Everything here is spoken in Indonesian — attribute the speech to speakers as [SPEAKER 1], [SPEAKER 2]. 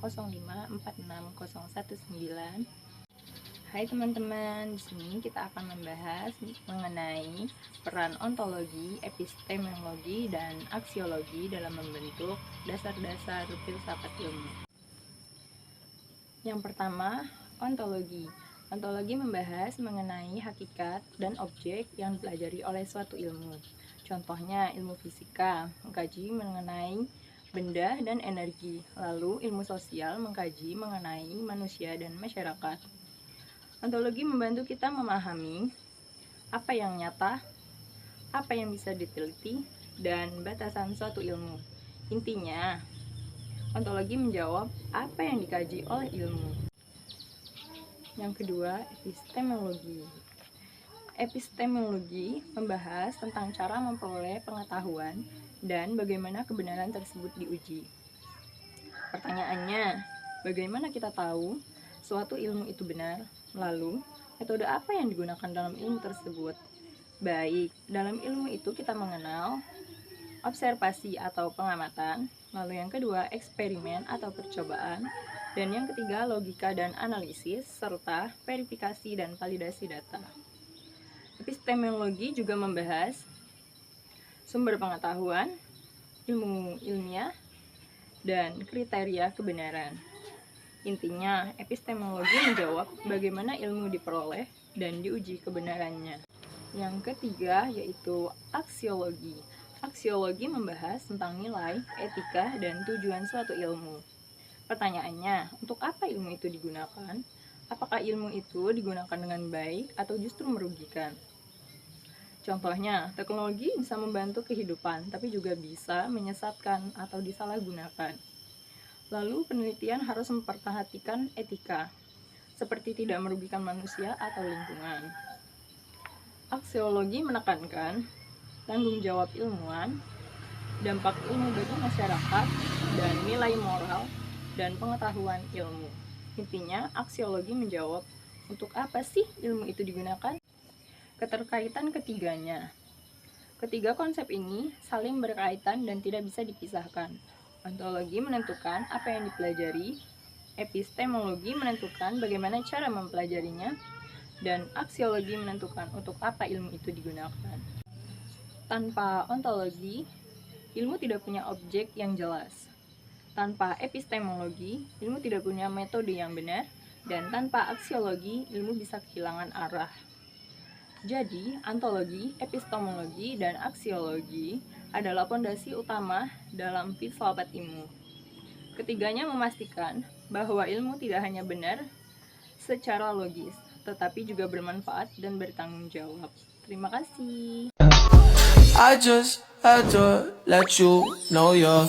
[SPEAKER 1] 05460119. Hai teman-teman, di sini kita akan membahas mengenai peran ontologi, epistemologi, dan aksiologi dalam membentuk dasar-dasar filsafat ilmu. Yang pertama, ontologi. Ontologi membahas mengenai hakikat dan objek yang dipelajari oleh suatu ilmu. Contohnya, ilmu fisika mengkaji mengenai benda dan energi, lalu ilmu sosial mengkaji mengenai manusia dan masyarakat. Ontologi membantu kita memahami apa yang nyata, apa yang bisa diteliti, dan batasan suatu ilmu. Intinya, ontologi menjawab apa yang dikaji oleh ilmu. Yang kedua, epistemologi. Epistemologi membahas tentang cara memperoleh pengetahuan dan bagaimana kebenaran tersebut diuji. Pertanyaannya, bagaimana kita tahu suatu ilmu itu benar? Lalu, metode apa yang digunakan dalam ilmu tersebut? Baik, dalam ilmu itu kita mengenal observasi atau pengamatan, lalu yang kedua, eksperimen atau percobaan, dan yang ketiga, logika dan analisis, serta verifikasi dan validasi data. Epistemologi juga membahas sumber pengetahuan, ilmu ilmiah, dan kriteria kebenaran. Intinya, epistemologi menjawab bagaimana ilmu diperoleh dan diuji kebenarannya. Yang ketiga yaitu aksiologi. Aksiologi membahas tentang nilai, etika, dan tujuan suatu ilmu. Pertanyaannya, untuk apa ilmu itu digunakan? Apakah ilmu itu digunakan dengan baik atau justru merugikan? Contohnya, teknologi bisa membantu kehidupan, tapi juga bisa menyesatkan atau disalahgunakan. Lalu, penelitian harus memperhatikan etika, seperti tidak merugikan manusia atau lingkungan. Aksiologi menekankan tanggung jawab ilmuwan, dampak ilmu bagi masyarakat, dan nilai moral dan pengetahuan ilmu. Intinya, aksiologi menjawab untuk apa sih ilmu itu digunakan? Keterkaitan ketiganya. Ketiga konsep ini saling berkaitan dan tidak bisa dipisahkan. Ontologi menentukan apa yang dipelajari, epistemologi menentukan bagaimana cara mempelajarinya, dan aksiologi menentukan untuk apa ilmu itu digunakan. Tanpa ontologi, ilmu tidak punya objek yang jelas. Tanpa epistemologi, ilmu tidak punya metode yang benar, dan tanpa aksiologi, ilmu bisa kehilangan arah. Jadi, ontologi, epistemologi, dan aksiologi adalah fondasi utama dalam filsafat ilmu. Ketiganya memastikan bahwa ilmu tidak hanya benar secara logis, tetapi juga bermanfaat dan bertanggung jawab. Terima kasih.
[SPEAKER 2] I just had to let you know you're